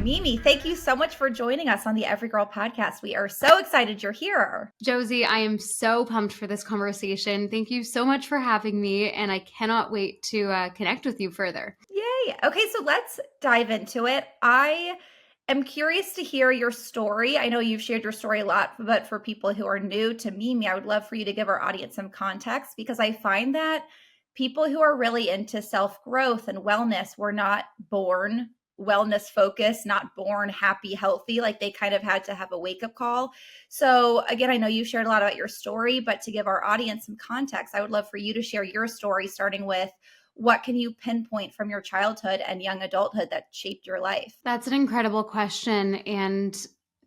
Mimi, thank you so much for joining us on the Everygirl Podcast. We are so excited you're here. Josie, I am so pumped for this conversation. Thank you so much for having me, and I cannot wait to connect with you further. Yay. Okay, so let's dive into it. I am curious to hear your story. I know you've shared your story a lot, but for people who are new to Mimi, I would love for you to give our audience some context, because I find that people who are really into self-growth and wellness were not born wellness focused, not born happy, healthy. Like they kind of had to have a wake-up call. So again, I know you shared a lot about your story, but to give our audience some context, I would love for you to share your story, starting with what can you pinpoint from your childhood and young adulthood that shaped your life? That's an incredible question. And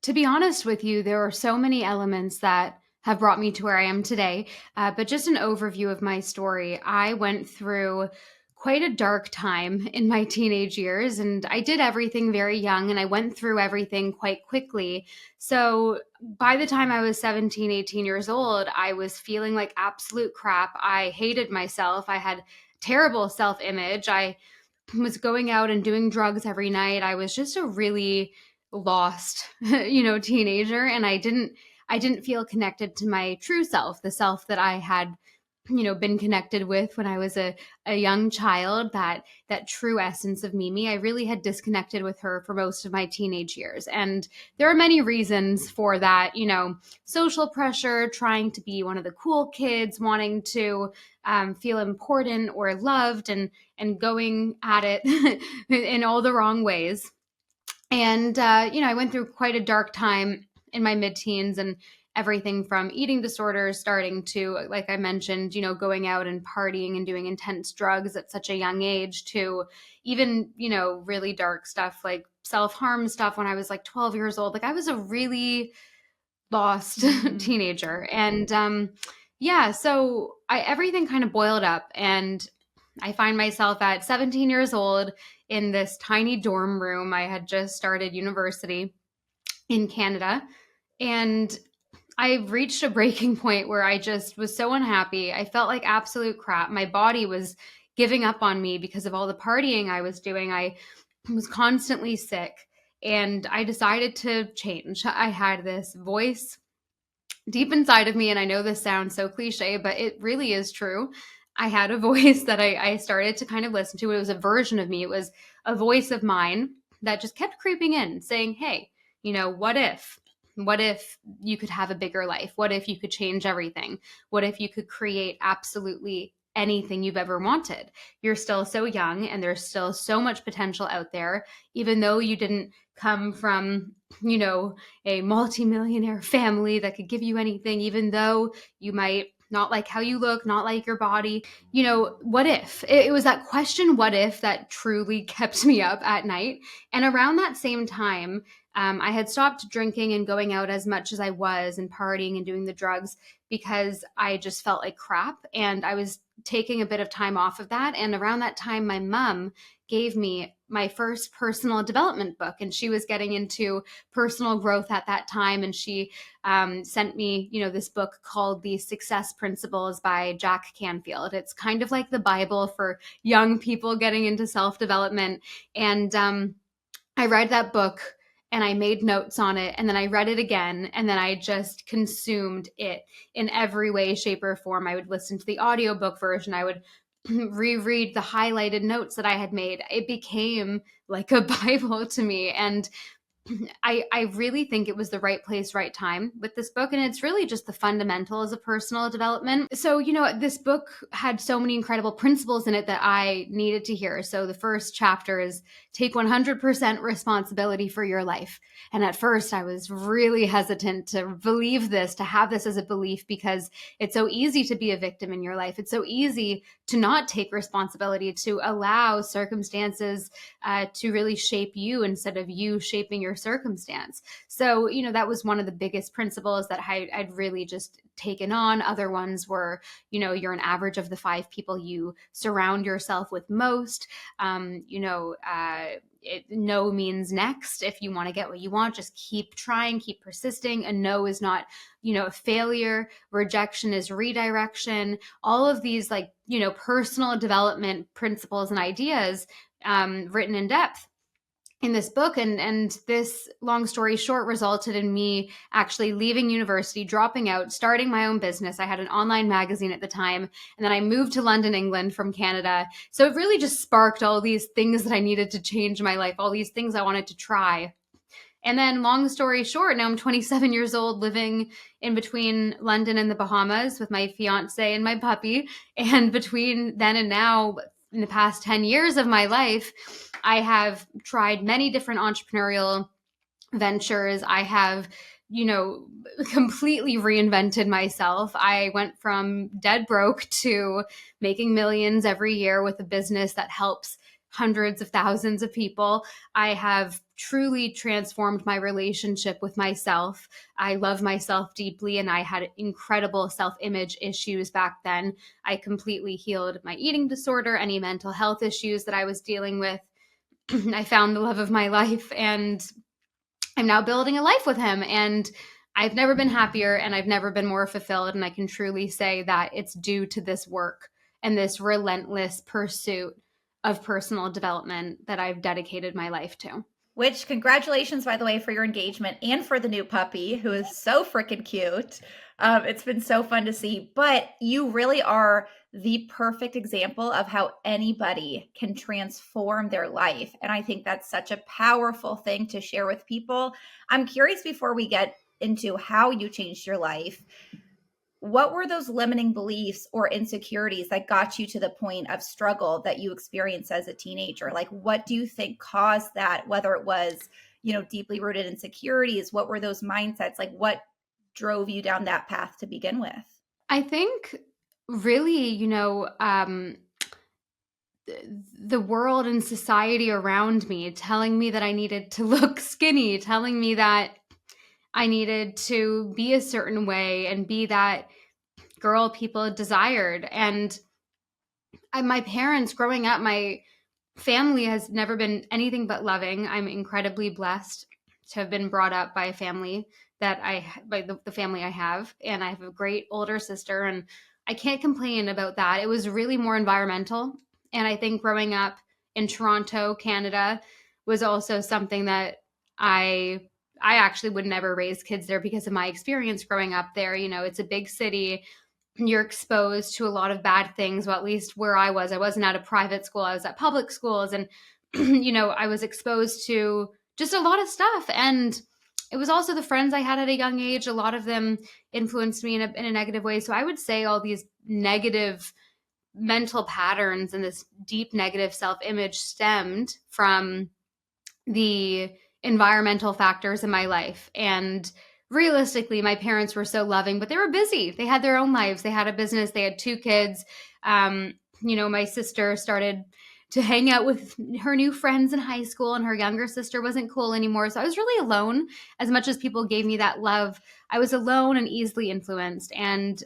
to be honest with you, there are so many elements that have brought me to where I am today. But just an overview of my story, I went through quite a dark time in my teenage years, and I did everything very young, and I went through everything quite quickly. So by the time I was 17, 18 years old, I was feeling like absolute crap. I hated myself. I had terrible self-image. I was going out and doing drugs every night. I was just a really lost, teenager, and I didn't feel connected to my true self, the self that I had been connected with when I was a young child, that true essence of Mimi. I really had disconnected with her for most of my teenage years. And there are many reasons for that, social pressure, trying to be one of the cool kids, wanting to feel important or loved, and going at it in all the wrong ways. And, I went through quite a dark time in my mid-teens, and everything from eating disorders starting to, like I mentioned, going out and partying and doing intense drugs at such a young age, to even, really dark stuff like self-harm stuff when I was like 12 years old. Like I was a really lost teenager. And so everything kind of boiled up, and I find myself at 17 years old in this tiny dorm room. I had just started university in Canada, and I reached a breaking point where I just was so unhappy. I felt like absolute crap. My body was giving up on me because of all the partying I was doing. I was constantly sick, and I decided to change. I had this voice deep inside of me, and I know this sounds so cliche, but it really is true. I had a voice that I started to kind of listen to. It was a version of me. It was a voice of mine that just kept creeping in, saying, hey, what if? What if you could have a bigger life? What if you could change everything? What if you could create absolutely anything you've ever wanted? You're still so young, and there's still so much potential out there, even though you didn't come from, a multimillionaire family that could give you anything, even though you might not like how you look, not like your body. What if? It was that question, what if, that truly kept me up at night. And around that same time, I had stopped drinking and going out as much as I was, and partying and doing the drugs, because I just felt like crap. And I was taking a bit of time off of that. And around that time, my mom gave me my first personal development book, and she was getting into personal growth at that time. And she sent me, this book called The Success Principles by Jack Canfield. It's kind of like the Bible for young people getting into self-development. And I read that book, and I made notes on it, and then I read it again, and then I just consumed it in every way, shape, or form. I would listen to the audiobook version. I would reread the highlighted notes that I had made. It became like a Bible to me. And I really think it was the right place, right time with this book. And it's really just the fundamentals of personal development. So, this book had so many incredible principles in it that I needed to hear. So the first chapter is take 100% responsibility for your life. And at first I was really hesitant to believe this, to have this as a belief, because it's so easy to be a victim in your life. It's so easy to not take responsibility, to allow circumstances to really shape you instead of you shaping your circumstance. So, that was one of the biggest principles that I'd really just taken on. Other ones were, you're an average of the 5 people you surround yourself with most. No means next. If you want to get what you want, just keep trying, keep persisting. A no is not, a failure. Rejection is redirection. All of these personal development principles and ideas written in depth. in this book. And this, long story short, resulted in me actually leaving university, dropping out, starting my own business. I had an online magazine at the time, and then I moved to London, England from Canada. So it really just sparked all these things that I needed to change in my life, all these things I wanted to try. And then, long story short, now I'm 27 years old, living in between London and the Bahamas with my fiance and my puppy. And between then and now, in the past 10 years of my life, I have tried many different entrepreneurial ventures. I have, completely reinvented myself. I went from dead broke to making millions every year with a business that helps hundreds of thousands of people. I have truly transformed my relationship with myself. I love myself deeply, and I had incredible self-image issues back then. I completely healed my eating disorder, any mental health issues that I was dealing with. I found the love of my life, and I'm now building a life with him. And I've never been happier, and I've never been more fulfilled. And I can truly say that it's due to this work and this relentless pursuit of personal development that I've dedicated my life to. Which, congratulations, by the way, for your engagement and for the new puppy, who is so freaking cute. It's been so fun to see. But you really are the perfect example of how anybody can transform their life. And I think that's such a powerful thing to share with people. I'm curious, before we get into how you changed your life, what were those limiting beliefs or insecurities that got you to the point of struggle that you experienced as a teenager? Like, what do you think caused that? Whether it was, deeply rooted insecurities, what were those mindsets? Like, what drove you down that path to begin with? I think really, the world and society around me telling me that I needed to look skinny, telling me that I needed to be a certain way and be that girl people desired. And my parents growing up, my family has never been anything but loving. I'm incredibly blessed to have been brought up by a family by the family I have. And I have a great older sister, and I can't complain about that. It was really more environmental. And I think growing up in Toronto, Canada, was also something that I actually would never raise kids there because of my experience growing up there. It's a big city. You're exposed to a lot of bad things. Well, at least where I wasn't at a private school. I was at public schools, and I was exposed to just a lot of stuff. And it was also the friends I had at a young age. A lot of them influenced me in a negative way. So I would say all these negative mental patterns and this deep negative self-image stemmed from the environmental factors in my life. And realistically, my parents were so loving, but they were busy. They had their own lives. They had a business. They had 2 kids. My sister started to hang out with her new friends in high school, and her younger sister wasn't cool anymore. So I was really alone. As much as people gave me that love, I was alone and easily influenced. And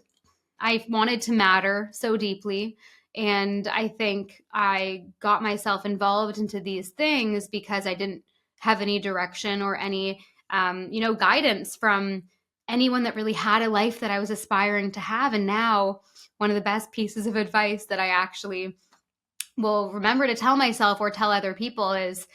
I wanted to matter so deeply. And I think I got myself involved into these things because I didn't have any direction or any, guidance from anyone that really had a life that I was aspiring to have. And now, one of the best pieces of advice that I actually will remember to tell myself or tell other people is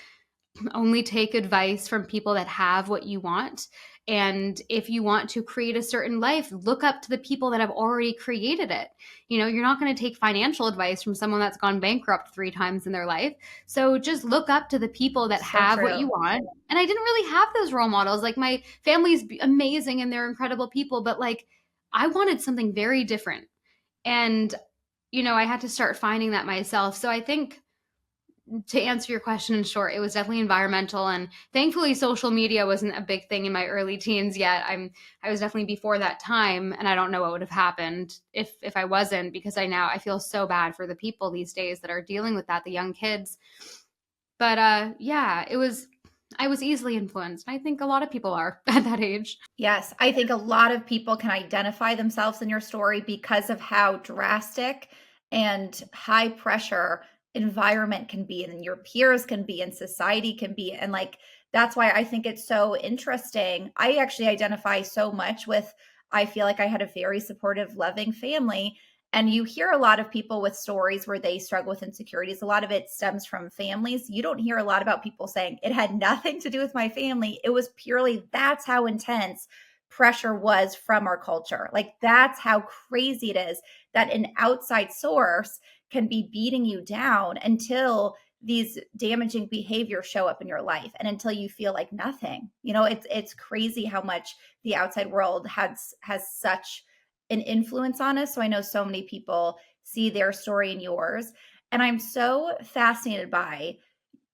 only take advice from people that have what you want. And if you want to create a certain life, look up to the people that have already created it. You're not going to take financial advice from someone that's gone bankrupt 3 times in their life. So just look up to the people that have what you want. And I didn't really have those role models. Like, my family's amazing and they're incredible people, but like, I wanted something very different. And, I had to start finding that myself. So I think, to answer your question in short, it was definitely environmental, and thankfully social media wasn't a big thing in my early teens yet. I was definitely before that time, and I don't know what would have happened if I wasn't, because I feel so bad for the people these days that are dealing with that, the young kids. But I was easily influenced. I think a lot of people are at that age. Yes, I think a lot of people can identify themselves in your story because of how drastic and high pressure environment can be, and your peers can be, and society can be. And like, that's why I think it's so interesting. I actually identify so much with, I feel like I had a very supportive, loving family. And you hear a lot of people with stories where they struggle with insecurities. A lot of it stems from families. You don't hear a lot about people saying it had nothing to do with my family. It was purely, that's how intense pressure was from our culture. Like, that's how crazy it is that an outside source can be beating you down until these damaging behaviors show up in your life and until you feel like nothing. It's crazy how much the outside world has such an influence on us. So I know so many people see their story in yours. And I'm so fascinated by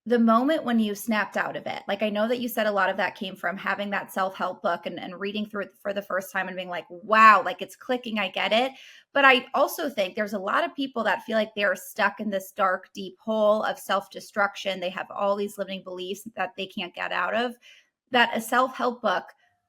the moment when you snapped out of it. Like, I know that you said a lot of that came from having that self-help book and reading through it for the first time and being like, wow, like it's clicking, I get it. But I also think there's a lot of people that feel like they're stuck in this dark, deep hole of self-destruction. They have all these limiting beliefs that they can't get out of, that a self-help book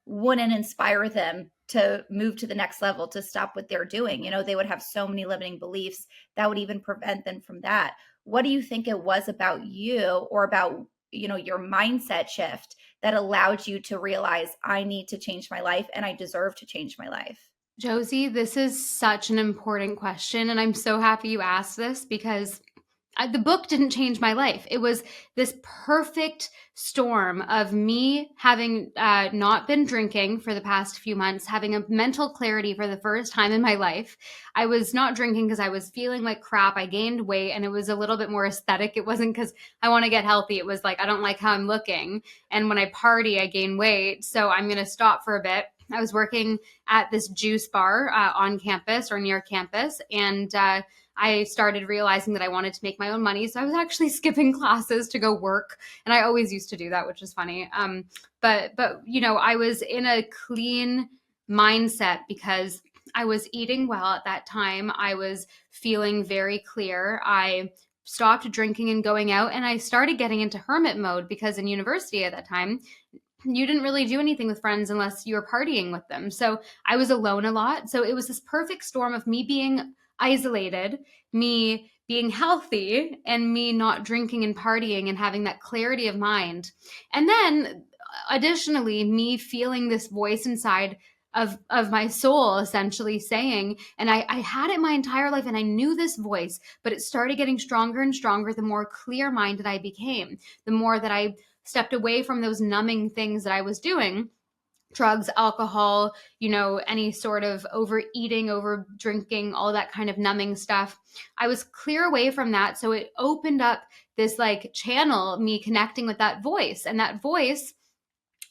wouldn't inspire them to move to the next level, to stop what they're doing. They would have so many limiting beliefs that would even prevent them from that. What do you think it was about you or about, your mindset shift that allowed you to realize, I need to change my life and I deserve to change my life? Josie, this is such an important question. And I'm so happy you asked this because the book didn't change my life. It was this perfect storm of me having not been drinking for the past few months, having a mental clarity for the first time in my life. I was not drinking because I was feeling like crap. I gained weight and it was a little bit more aesthetic. It wasn't because I want to get healthy. It was like, I don't like how I'm looking. And when I party, I gain weight. So I'm going to stop for a bit. I was working at this juice bar on campus or near campus. And I started realizing that I wanted to make my own money. So I was actually skipping classes to go work. And I always used to do that, which is funny. But I was in a clean mindset because I was eating well at that time. I was feeling very clear. I stopped drinking and going out, and I started getting into hermit mode because in university at that time, you didn't really do anything with friends unless you were partying with them. So I was alone a lot. So it was this perfect storm of me being isolated, me being healthy, and me not drinking and partying and having that clarity of mind. And then additionally, me feeling this voice inside of my soul essentially saying, and I had it my entire life and I knew this voice, but it started getting stronger and stronger the more clear-minded I became, the more that I stepped away from those numbing things that I was doing, drugs, alcohol, any sort of overeating, over drinking, all that kind of numbing stuff. I was clear away from that. So it opened up this like channel, me connecting with that voice. And that voice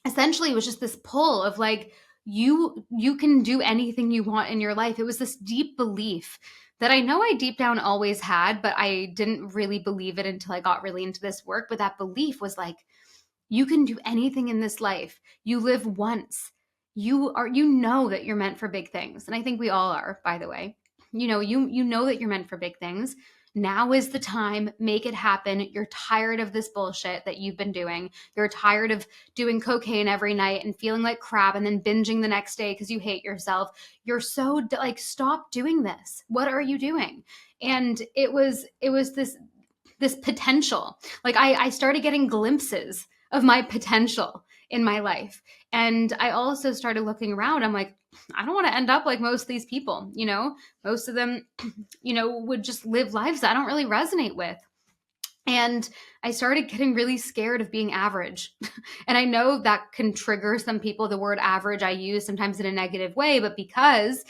essentially was just this pull of like, you can do anything you want in your life. It was this deep belief that I know I deep down always had, but I didn't really believe it until I got really into this work. But that belief was like, you can do anything in this life. You live once. You know that you're meant for big things. And I think we all are, by the way. You know that you're meant for big things. Now is the time. Make it happen. You're tired of this bullshit that you've been doing. You're tired of doing cocaine every night and feeling like crap and then binging the next day because you hate yourself. You're so like, stop doing this. What are you doing? And it was this potential. Like I started getting glimpses of my potential in my life. And I also started looking around. I'm like, I don't want to end up like most of these people, most of them, would just live lives that I don't really resonate with. And I started getting really scared of being average. And I know that can trigger some people. The word average I use sometimes in a negative way, but because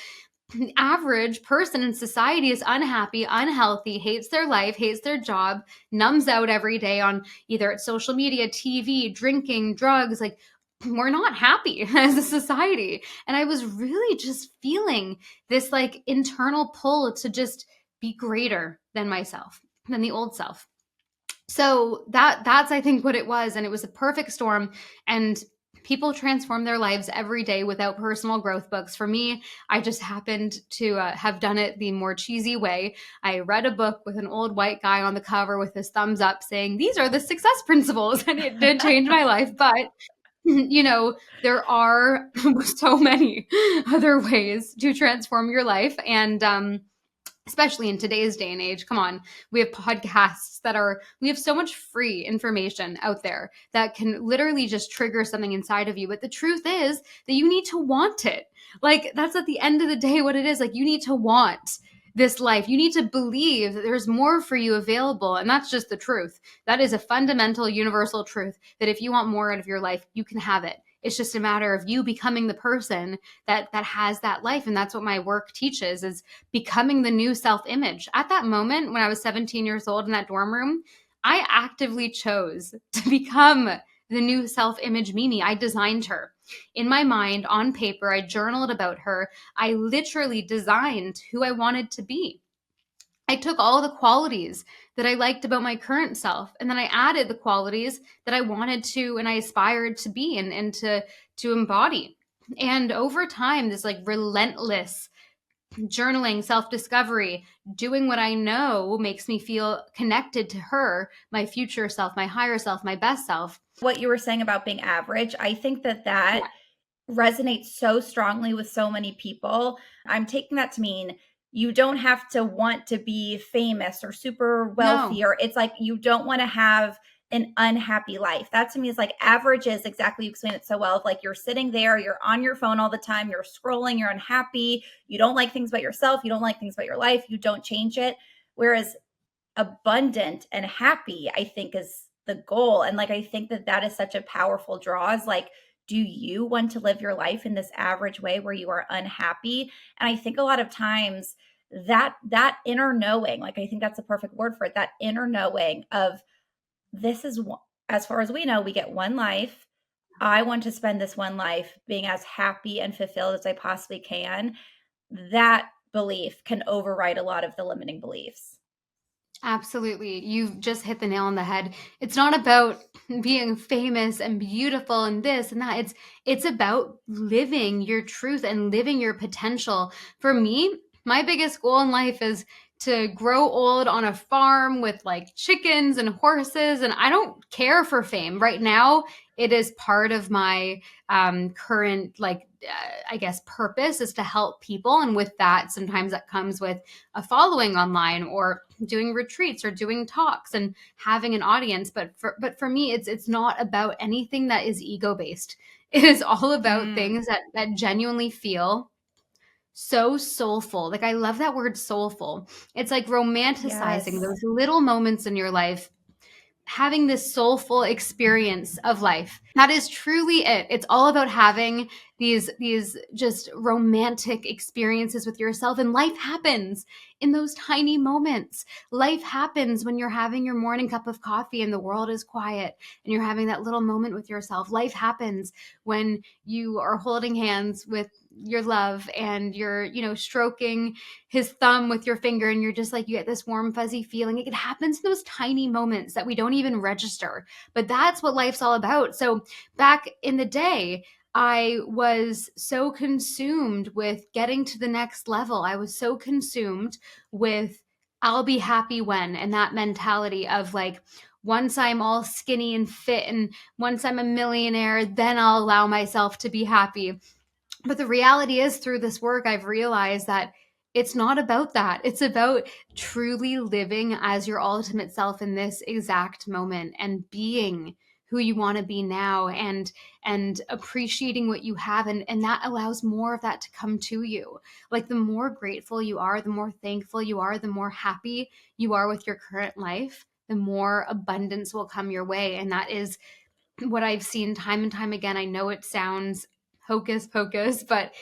the average person in society is unhappy, unhealthy, hates their life, hates their job, numbs out every day on either it's social media, TV, drinking, drugs. Like, we're not happy as a society. And I was really just feeling this like internal pull to just be greater than myself, than the old self. So that's I think what it was. And it was a perfect storm. And people transform their lives every day without personal growth books. For me, I just happened to have done it the more cheesy way. I read a book with an old white guy on the cover with his thumbs up saying, these are the success principles. And it did change my life. But there are so many other ways to transform your life. And especially in today's day and age, come on, we have podcasts we have so much free information out there that can literally just trigger something inside of you. But the truth is that you need to want it. Like, that's at the end of the day what it is. Like, you need to want this life. You need to believe that there's more for you available. And that's just the truth. That is a fundamental universal truth that if you want more out of your life, you can have it. It's just a matter of you becoming the person that has that life. And that's what my work teaches, is becoming the new self-image. At that moment when I was 17 years old in that dorm room, I actively chose to become the new self-image Mimi. I designed her in my mind on paper. I journaled about her. I literally designed who I wanted to be. I took all the qualities that I liked about my current self, and then I added the qualities that I wanted to and I aspired to be and to embody. And over time, this like relentless journaling, self-discovery, doing what I know makes me feel connected to her, my future self, my higher self, my best self. What you were saying about being average, I think that Yeah. resonates so strongly with so many people. I'm taking that to mean you don't have to want to be famous or super No. wealthy, or it's like you don't want to have an unhappy life. That to me is like average is exactly, you explained it so well. Of like you're sitting there, you're on your phone all the time, you're scrolling, you're unhappy, you don't like things about yourself, you don't like things about your life, you don't change it. Whereas abundant and happy, I think, is the goal. And like I think that that is such a powerful draw, is like, do you want to live your life in this average way where you are unhappy? And I think a lot of times that inner knowing, like I think that's a perfect word for it, that inner knowing of this is as far as we know, we get one life. I want to spend this one life being as happy and fulfilled as I possibly can. That belief can override a lot of the limiting beliefs. Absolutely. You've just hit the nail on the head. It's not about being famous and beautiful and this and that. It's about living your truth and living your potential. For me, my biggest goal in life is to grow old on a farm with like chickens and horses, and I don't care for fame. Right now, it is part of my current I guess purpose is to help people, and with that sometimes that comes with a following online or doing retreats or doing talks and having an audience. But for me, it's not about anything that is ego based. It is all about Mm, things that genuinely feel so soulful. Like, I love that word soulful. It's like romanticizing yes. those little moments in your life, having this soulful experience of life. That is truly it. It's all about having these just romantic experiences with yourself, and life happens in those tiny moments. Life happens when you're having your morning cup of coffee and the world is quiet and you're having that little moment with yourself. Life happens when you are holding hands with your love and you're, stroking his thumb with your finger, and you're just like, you get this warm fuzzy feeling. It happens in those tiny moments that we don't even register, but that's what life's all about. So back in the day, I was so consumed with getting to the next level. I was so consumed with I'll be happy when, and that mentality of like, once I'm all skinny and fit and once I'm a millionaire, then I'll allow myself to be happy. But the reality is, through this work, I've realized that it's not about that. It's about truly living as your ultimate self in this exact moment and being who you want to be now, and appreciating what you have, and that allows more of that to come to you. Like, the more grateful you are, the more thankful you are, the more happy you are with your current life, the more abundance will come your way. And that is what I've seen time and time again. I know it sounds hocus pocus, but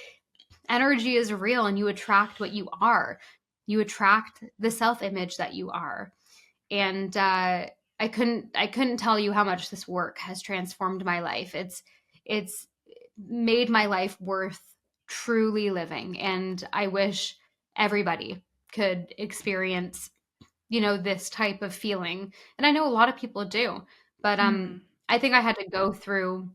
energy is real, and you attract what you are. You attract the self image that you are. And I couldn't tell you how much this work has transformed my life. It's made my life worth truly living, and I wish everybody could experience this type of feeling. And I know a lot of people do, but Mm. I think I had to go through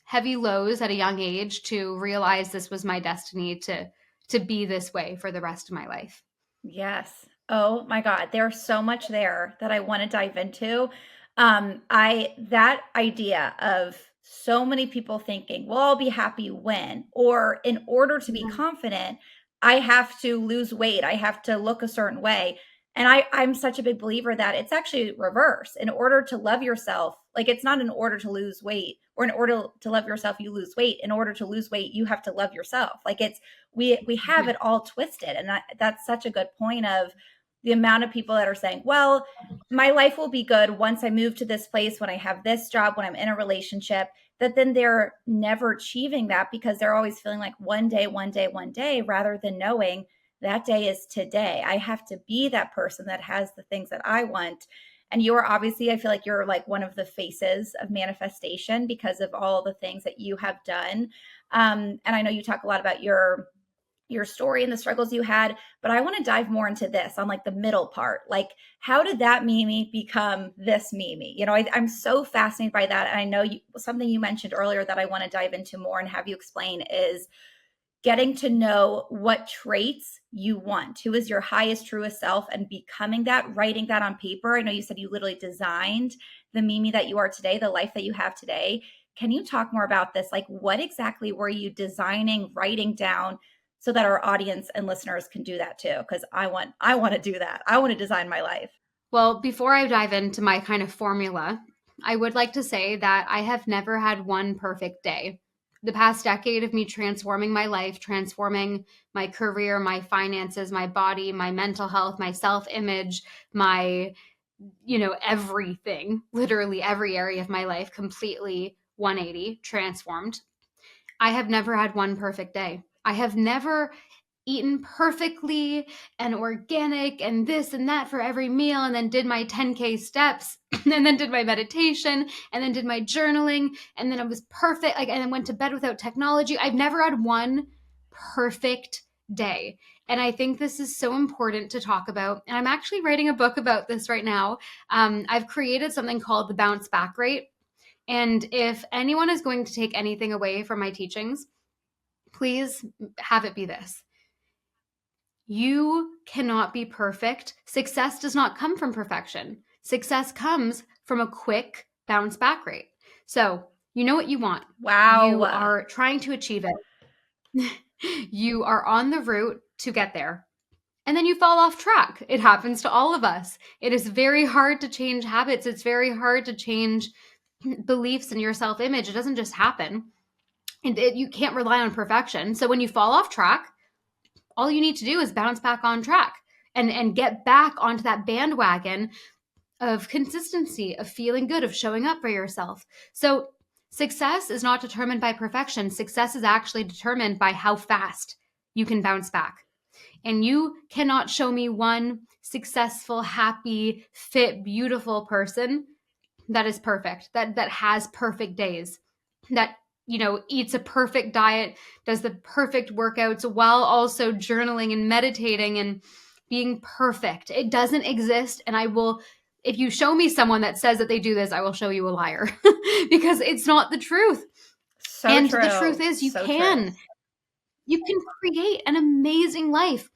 heavy lows at a young age to realize this was my destiny to be this way for the rest of my life. Yes. Oh my God. There's so much there that I want to dive into. I that idea of so many people thinking, well, I'll be happy when, or in order to be Yeah. confident, I have to lose weight. I have to look a certain way. And I'm such a big believer that it's actually reverse. In order to love yourself, like it's not in order to lose weight, or in order to love yourself, you lose weight. In order to lose weight, you have to love yourself. Like it's, we have it all twisted. And that's such a good point of the amount of people that are saying, well, my life will be good once I move to this place, when I have this job, when I'm in a relationship, that then they're never achieving that because they're always feeling like one day, one day, one day, rather than knowing that day is today. I have to be that person that has the things that I want. And you're obviously, I feel like you're like one of the faces of manifestation because of all the things that you have done. And I know you talk a lot about your story and the struggles you had, but I want to dive more into this on like the middle part. Like, how did that Mimi become this Mimi? You know, I'm so fascinated by that. And I know something you mentioned earlier that I want to dive into more and have you explain is getting to know what traits you want, who is your highest, truest self, and becoming that, writing that on paper. I know you said you literally designed the Mimi that you are today, the life that you have today. Can you talk more about this? Like, what exactly were you designing, writing down, so that our audience and listeners can do that too? Because I want to do that. I want to design my life. Well, before I dive into my kind of formula, I would like to say that I have never had one perfect day. The past decade of me transforming my life, transforming my career, my finances, my body, my mental health, my self-image, my, everything, literally every area of my life completely 180 transformed. I have never had one perfect day. I have never eaten perfectly and organic and this and that for every meal, and then did my 10K steps and then did my meditation and then did my journaling, and then I was perfect, like, and then went to bed without technology. I've never had one perfect day. And I think this is so important to talk about. And I'm actually writing a book about this right now. I've created something called the bounce back rate. And if anyone is going to take anything away from my teachings, please have it be this: you cannot be perfect. Success does not come from perfection. Success comes from a quick bounce back rate. So you know what you want. Wow. You are trying to achieve it. You are on the route to get there. And then you fall off track. It happens to all of us. It is very hard to change habits. It's very hard to change beliefs in your self-image. It doesn't just happen. And you can't rely on perfection. So when you fall off track, all you need to do is bounce back on track and get back onto that bandwagon of consistency, of feeling good, of showing up for yourself. So success is not determined by perfection. Success is actually determined by how fast you can bounce back. And you cannot show me one successful, happy, fit, beautiful person that is perfect, that has perfect days, that eats a perfect diet, does the perfect workouts while also journaling and meditating and being perfect. It doesn't exist. And if you show me someone that says that they do this, I will show you a liar because it's not the truth. So and true. The truth is you can create an amazing life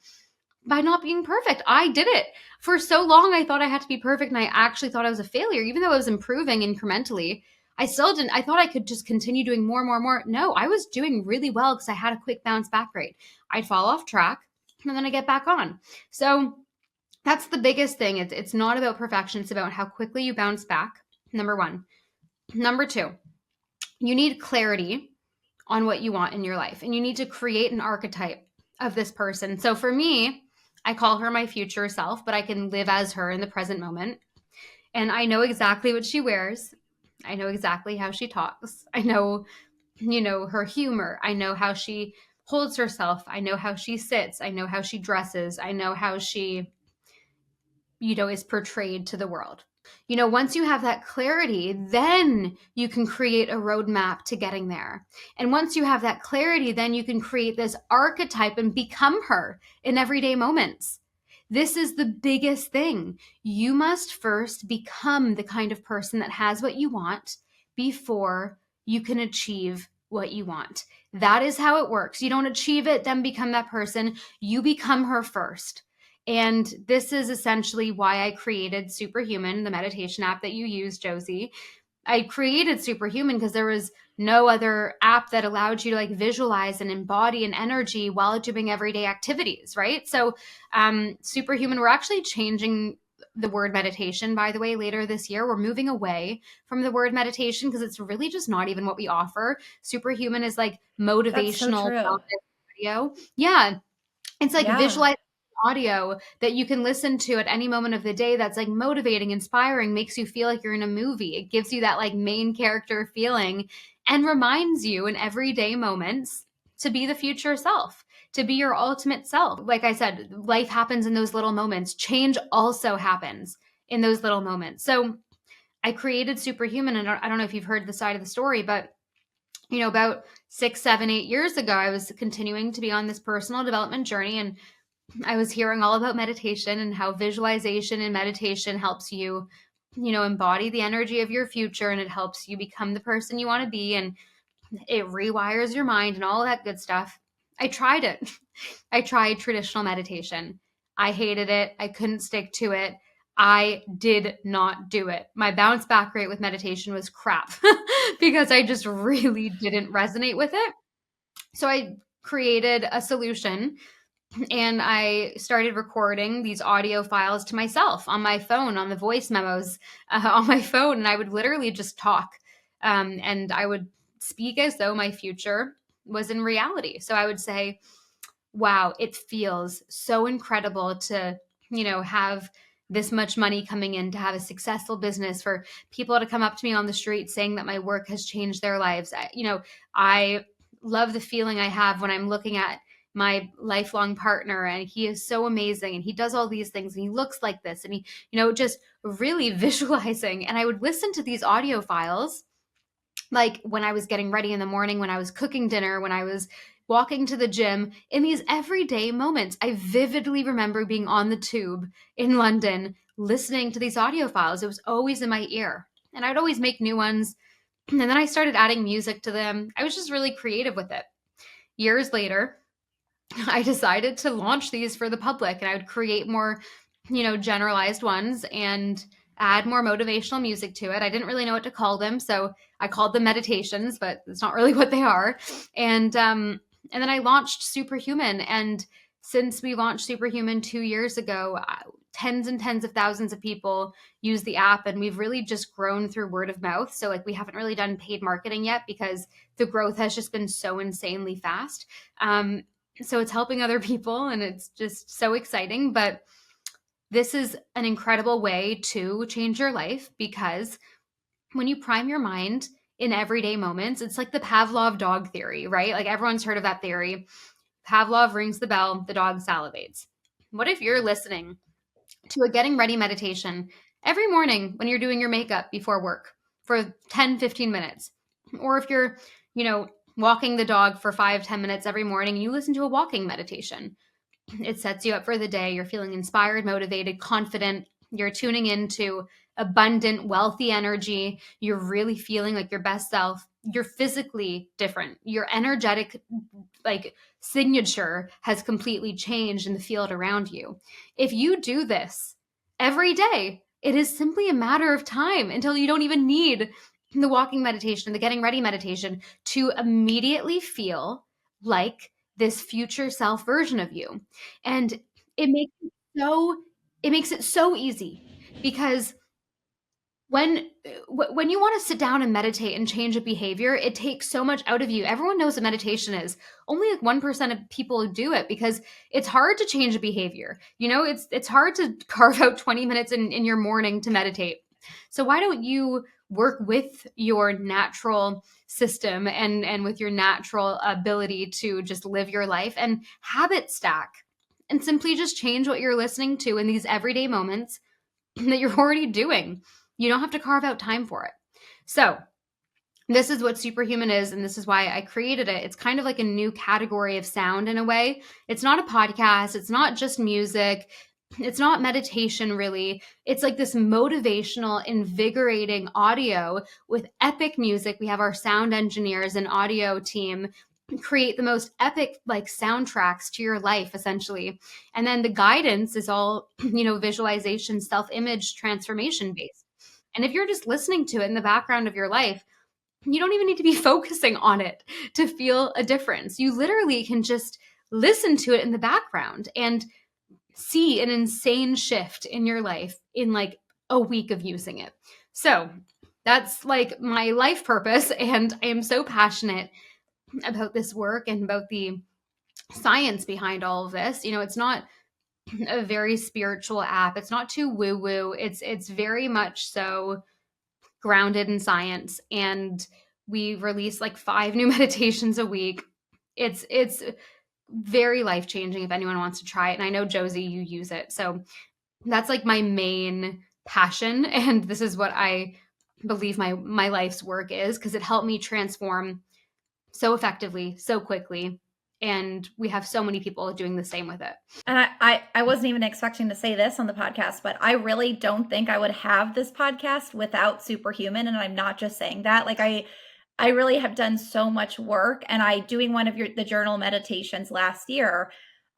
by not being perfect. I did it. For so long, I thought I had to be perfect, and I actually thought I was a failure, even though I was improving incrementally. I still didn't. I thought I could just continue doing more and more and more. No, I was doing really well because I had a quick bounce back rate. I'd fall off track, and then I get back on. So that's the biggest thing. It's not about perfection. It's about how quickly you bounce back, number one. Number two, you need clarity on what you want in your life, and you need to create an archetype of this person. So for me, I call her my future self, but I can live as her in the present moment. And I know exactly what she wears. I know exactly how she talks. I know, her humor. I know how she holds herself. I know how she sits. I know how she dresses. I know how she, is portrayed to the world. Once you have that clarity, then you can create a roadmap to getting there. And once you have that clarity, then you can create this archetype and become her in everyday moments. This is the biggest thing. You must first become the kind of person that has what you want before you can achieve what you want. That is how it works. You don't achieve it, then become that person. You become her first. And this is essentially why I created Superhuman, the meditation app that you use, Josie. I created Superhuman because there was no other app that allowed you to like visualize and embody an energy while doing everyday activities, right? So, Superhuman, we're actually changing the word meditation, by the way, later this year. We're moving away from the word meditation because it's really just not even what we offer. Superhuman is like That's so motivational true. audio. Yeah. It's like Yeah. visualizing audio that you can listen to at any moment of the day that's like motivating, inspiring, makes you feel like you're in a movie. It gives you that like main character feeling and reminds you in everyday moments to be the future self, to be your ultimate self. Like I said, life happens in those little moments. Change also happens in those little moments. So I created Superhuman, and I don't know if you've heard the side of the story, but about 6, 7, 8 years ago, I was continuing to be on this personal development journey, and I was hearing all about meditation and how visualization and meditation helps you, embody the energy of your future, and it helps you become the person you want to be, and it rewires your mind and all that good stuff. I tried it. I tried traditional meditation. I hated it. I couldn't stick to it. I did not do it. My bounce back rate with meditation was crap because I just really didn't resonate with it. So I created a solution and I started recording these audio files to myself on my phone, on the voice memos on my phone. And I would literally just talk. And I would speak as though my future was in reality. So I would say, wow, it feels so incredible to, have this much money coming in, to have a successful business, for people to come up to me on the street saying that my work has changed their lives. I love the feeling I have when I'm looking at my lifelong partner and he is so amazing and he does all these things and he looks like this and he, just really visualizing. And I would listen to these audio files like when I was getting ready in the morning, when I was cooking dinner, when I was walking to the gym, in these everyday moments. I vividly remember being on the tube in London listening to these audio files. It was always in my ear, and I'd always make new ones. And then I started adding music to them. I was just really creative with it. Years later, I decided to launch these for the public, and I would create more, generalized ones and add more motivational music to it. I didn't really know what to call them, so I called them meditations, but it's not really what they are. And then I launched Superhuman, and since we launched Superhuman 2 years ago, tens and tens of thousands of people use the app, and we've really just grown through word of mouth. So like we haven't really done paid marketing yet because the growth has just been so insanely fast. So it's helping other people and it's just so exciting. But this is an incredible way to change your life because when you prime your mind in everyday moments, it's like the Pavlov dog theory, right? Like everyone's heard of that theory. Pavlov rings the bell, the dog salivates. What if you're listening to a getting ready meditation every morning when you're doing your makeup before work for 10, 15 minutes? Or if you're, walking the dog for 5, 10 minutes every morning, and you listen to a walking meditation. It sets you up for the day. You're feeling inspired, motivated, confident. You're tuning into abundant, wealthy energy. You're really feeling like your best self. You're physically different. Your energetic like signature has completely changed in the field around you. If you do this every day, it is simply a matter of time until you don't even need the walking meditation, the getting ready meditation to immediately feel like this future self version of you. And it makes it so easy because when you want to sit down and meditate and change a behavior, it takes so much out of you. Everyone knows what meditation is. Only like 1% of people do it because it's hard to change a behavior. It's hard to carve out 20 minutes in your morning to meditate. So why don't you work with your natural system and with your natural ability to just live your life and habit stack and simply just change what you're listening to in these everyday moments that you're already doing. You don't have to carve out time for it. So, this is what Superhuman is, and this is why I created it. It's kind of like a new category of sound in a way. It's not a podcast, it's not just music, it's not meditation really. It's like this motivational, invigorating audio with epic music. We have our sound engineers and audio team create the most epic like soundtracks to your life essentially. And then the guidance is all, visualization, self-image transformation based. And if you're just listening to it in the background of your life, you don't even need to be focusing on it to feel a difference. You literally can just listen to it in the background and see an insane shift in your life in like a week of using it. So that's like my life purpose. And I am so passionate about this work and about the science behind all of this. It's not a very spiritual app. It's not too woo woo. It's very much so grounded in science, and we release like 5 new meditations a week. It's very life changing if anyone wants to try it. And I know, Josie, you use it. So that's like my main passion. And this is what I believe my life's work is, because it helped me transform so effectively, so quickly. And we have so many people doing the same with it. And I wasn't even expecting to say this on the podcast, but I really don't think I would have this podcast without Superhuman. And I'm not just saying that. Like I really have done so much work, and doing one of the journal meditations last year,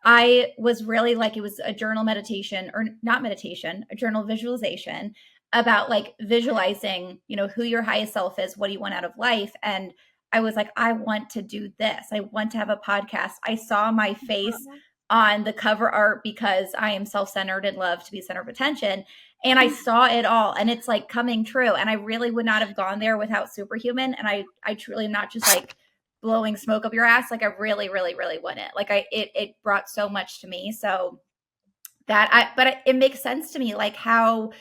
I was really like, it was a journal meditation, or not meditation, a journal visualization about like visualizing, who your highest self is, what do you want out of life. And I was like, I want to do this. I want to have a podcast. I saw my face on the cover art because I am self-centered and love to be center of attention. And I saw it all, and it's like coming true. And I really would not have gone there without Superhuman. And I truly am not just like blowing smoke up your ass. Like I really, really, really wouldn't. Like it brought so much to me. So it makes sense to me, like how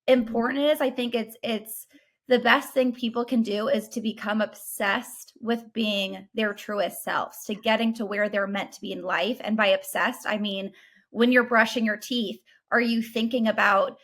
important it is. I think it's the best thing people can do is to become obsessed with being their truest selves, to getting to where they're meant to be in life. And by obsessed, I mean, when you're brushing your teeth, are you thinking about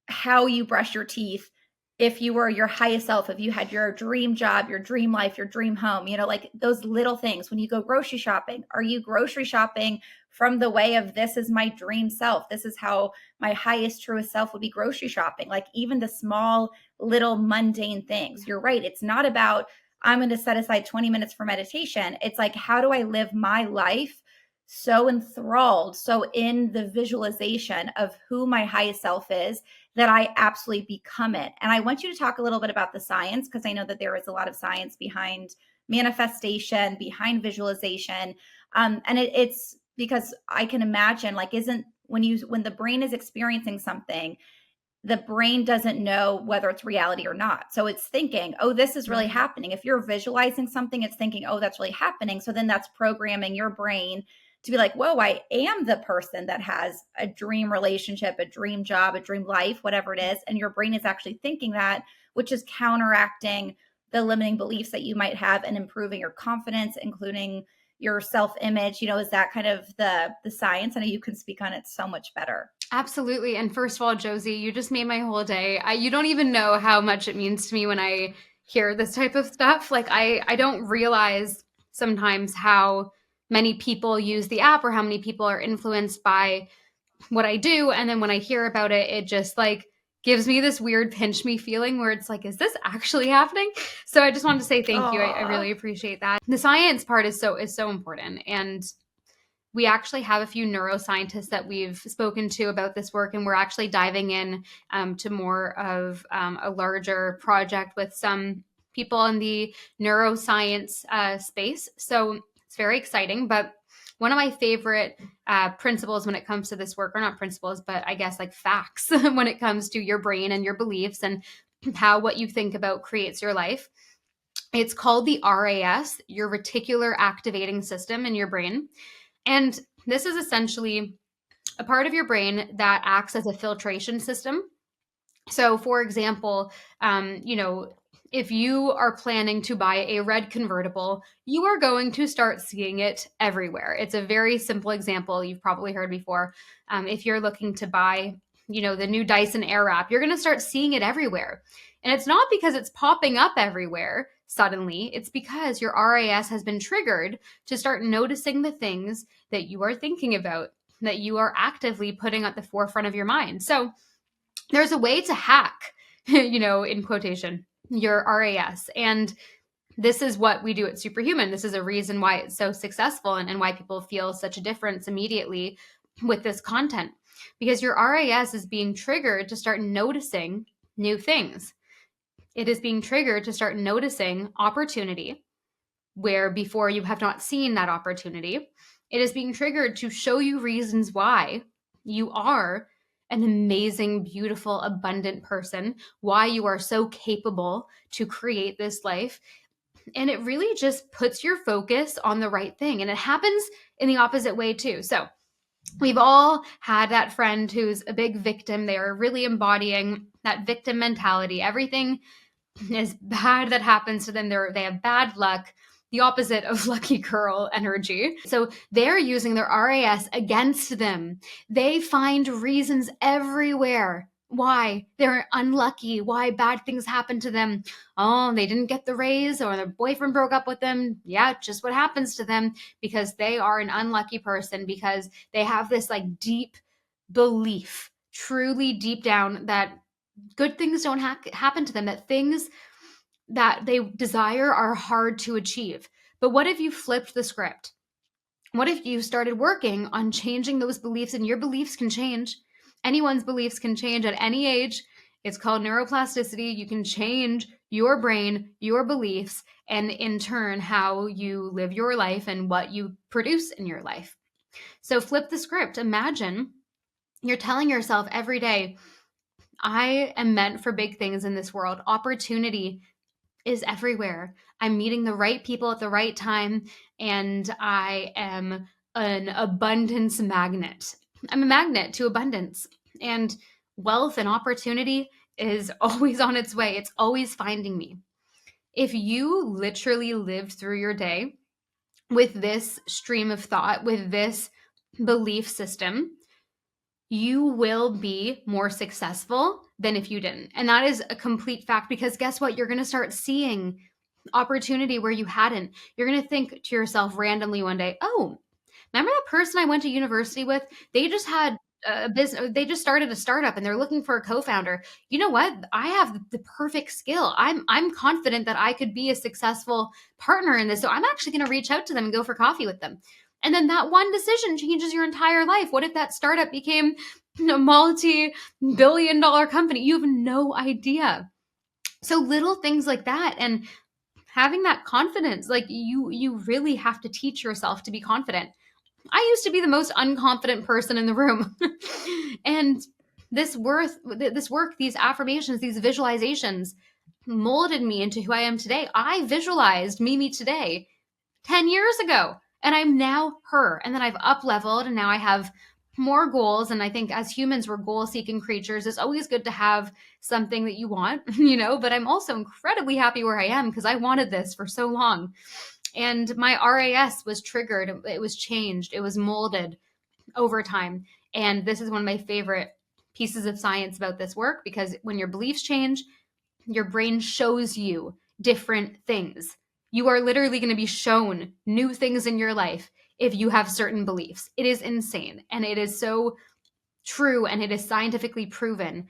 how you brush your teeth? If you were your highest self, if you had your dream job, your dream life, your dream home, like those little things. When you go grocery shopping, are you grocery shopping from the way of, this is my dream self, this is how my highest, truest self would be grocery shopping? Like even the small, little mundane things. You're right. It's not about, I'm going to set aside 20 minutes for meditation. It's like, how do I live my life so enthralled, so in the visualization of who my highest self is, that I absolutely become it. And I want you to talk a little bit about the science, because I know that there is a lot of science behind manifestation, behind visualization. And it's because I can imagine, like, when the brain is experiencing something, the brain doesn't know whether it's reality or not. So it's thinking, oh, this is really happening. If you're visualizing something, it's thinking, oh, that's really happening. So then that's programming your brain to be like, whoa, I am the person that has a dream relationship, a dream job, a dream life, whatever it is. And your brain is actually thinking that, which is counteracting the limiting beliefs that you might have and improving your confidence, including your self-image. Is that kind of the science? I know you can speak on it so much better. Absolutely. And first of all, Josie, you just made my whole day. You don't even know how much it means to me when I hear this type of stuff. Like I don't realize sometimes how many people use the app or how many people are influenced by what I do. And then when I hear about it, it just like gives me this weird pinch me feeling where it's like, is this actually happening? So I just wanted to say thank you. I really appreciate that. The science part is so important. And we actually have a few neuroscientists that we've spoken to about this work, and we're actually diving in to more of a larger project with some people in the neuroscience space. So it's very exciting. But one of my favorite principles when it comes to this work, or not principles, but I guess like facts when it comes to your brain and your beliefs and how what you think about creates your life. It's called the RAS, your reticular activating system in your brain. And this is essentially a part of your brain that acts as a filtration system. So, for example, if you are planning to buy a red convertible, you are going to start seeing it everywhere. It's a very simple example you've probably heard before. If you're looking to buy, the new Dyson Airwrap, you're going to start seeing it everywhere. And it's not because it's popping up everywhere suddenly. It's because your RAS has been triggered to start noticing the things that you are thinking about, that you are actively putting at the forefront of your mind. So there's a way to hack, in quotation, your RAS. And this is what we do at Superhuman. This is a reason why it's so successful and why people feel such a difference immediately with this content, because your RAS is being triggered to start noticing new things. It is being triggered to start noticing opportunity where before you have not seen that opportunity. It is being triggered to show you reasons why you are an amazing, beautiful, abundant person, why you are so capable to create this life. And it really just puts your focus on the right thing. And it happens in the opposite way too. So we've all had that friend who's a big victim. They are really embodying that victim mentality. Everything is bad that happens to them. They have bad luck, the opposite of lucky girl energy. So they're using their RAS against them. They find reasons everywhere why they're unlucky, why bad things happen to them. Oh, they didn't get the raise, or their boyfriend broke up with them. Yeah, just what happens to them, because they are an unlucky person, because they have this like deep belief, truly deep down, that good things don't happen to them, that things that they desire are hard to achieve. But what if you flipped the script? What if you started working on changing those beliefs? And your beliefs can change. Anyone's beliefs can change at any age. It's called neuroplasticity. You can change your brain, your beliefs, and in turn, how you live your life and what you produce in your life. So flip the script. Imagine you're telling yourself every day, I am meant for big things in this world. Opportunity is everywhere. I'm meeting the right people at the right time, and I am an abundance magnet. I'm a magnet to abundance, and wealth and opportunity is always on its way. It's always finding me. If you literally lived through your day with this stream of thought, with this belief system, you will be more successful than if you didn't. And that is a complete fact, because guess what? You're going to start seeing opportunity where you hadn't. You're going to think to yourself randomly one day, oh, remember that person I went to university with? They just had a business, they just started a startup and they're looking for a co-founder. You know what? I have the perfect skill. I'm confident that I could be a successful partner in this. So I'm actually going to reach out to them and go for coffee with them. And then that one decision changes your entire life. What if that startup became a multi-billion-dollar company? You have no idea. So little things like that, and having that confidence, like you really have to teach yourself to be confident. I used to be the most unconfident person in the room. And this work, these affirmations, these visualizations molded me into who I am today. I visualized Mimi today 10 years ago, and I'm now her. And then I've up leveled, and now I have more goals. And I think as humans, we're goal seeking creatures. It's always good to have something that you want, but I'm also incredibly happy where I am, because I wanted this for so long. And my RAS was triggered. It was changed. It was molded over time. And this is one of my favorite pieces of science about this work, because when your beliefs change, your brain shows you different things. You are literally going to be shown new things in your life if you have certain beliefs. It is insane. And it is so true, and it is scientifically proven.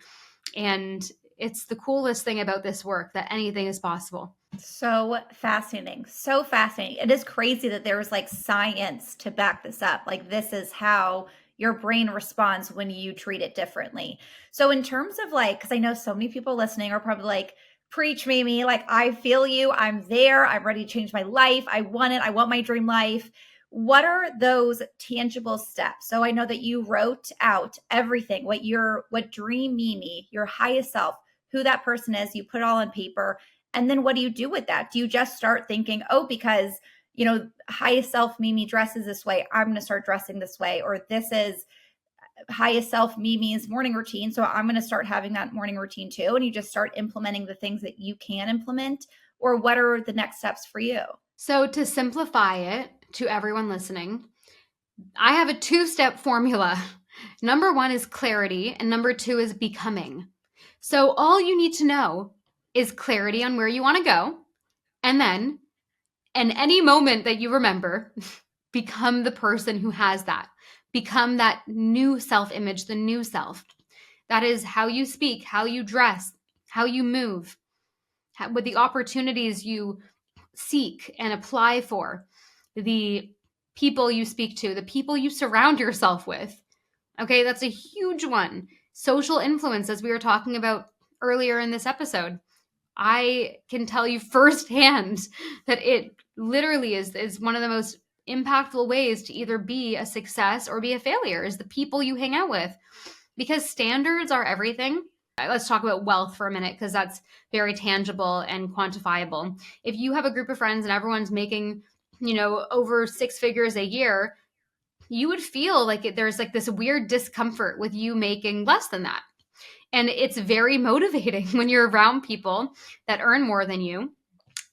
And it's the coolest thing about this work, that anything is possible. So fascinating. So fascinating. It is crazy that there's like science to back this up. Like, this is how your brain responds when you treat it differently. So in terms of like, because I know so many people listening are probably like, preach, Mimi. Like, I feel you. I'm there. I'm ready to change my life. I want it. I want my dream life. What are those tangible steps? So I know that you wrote out everything, what dream Mimi, your highest self, who that person is, you put it all on paper. And then what do you do with that? Do you just start thinking, oh, because, highest self Mimi dresses this way, I'm going to start dressing this way, or this is highest self Mimi's morning routine, so I'm going to start having that morning routine too. And you just start implementing the things that you can implement, or what are the next steps for you? So to simplify it to everyone listening, I have a 2-step formula. Number 1 is clarity, and number 2 is becoming. So all you need to know is clarity on where you want to go. And then, in any moment that you remember, become the person who has that. Become that new self-image, the new self. That is how you speak, how you dress, how you move, with the opportunities you seek and apply for, the people you speak to, the people you surround yourself with. Okay, that's a huge one. Social influence, as we were talking about earlier in this episode. I can tell you firsthand that it literally is one of the most impactful ways to either be a success or be a failure is the people you hang out with, because standards are everything. Let's talk about wealth for a minute, because that's very tangible and quantifiable. If you have a group of friends and everyone's making, over six figures a year, you would feel like there's like this weird discomfort with you making less than that. And it's very motivating when you're around people that earn more than you.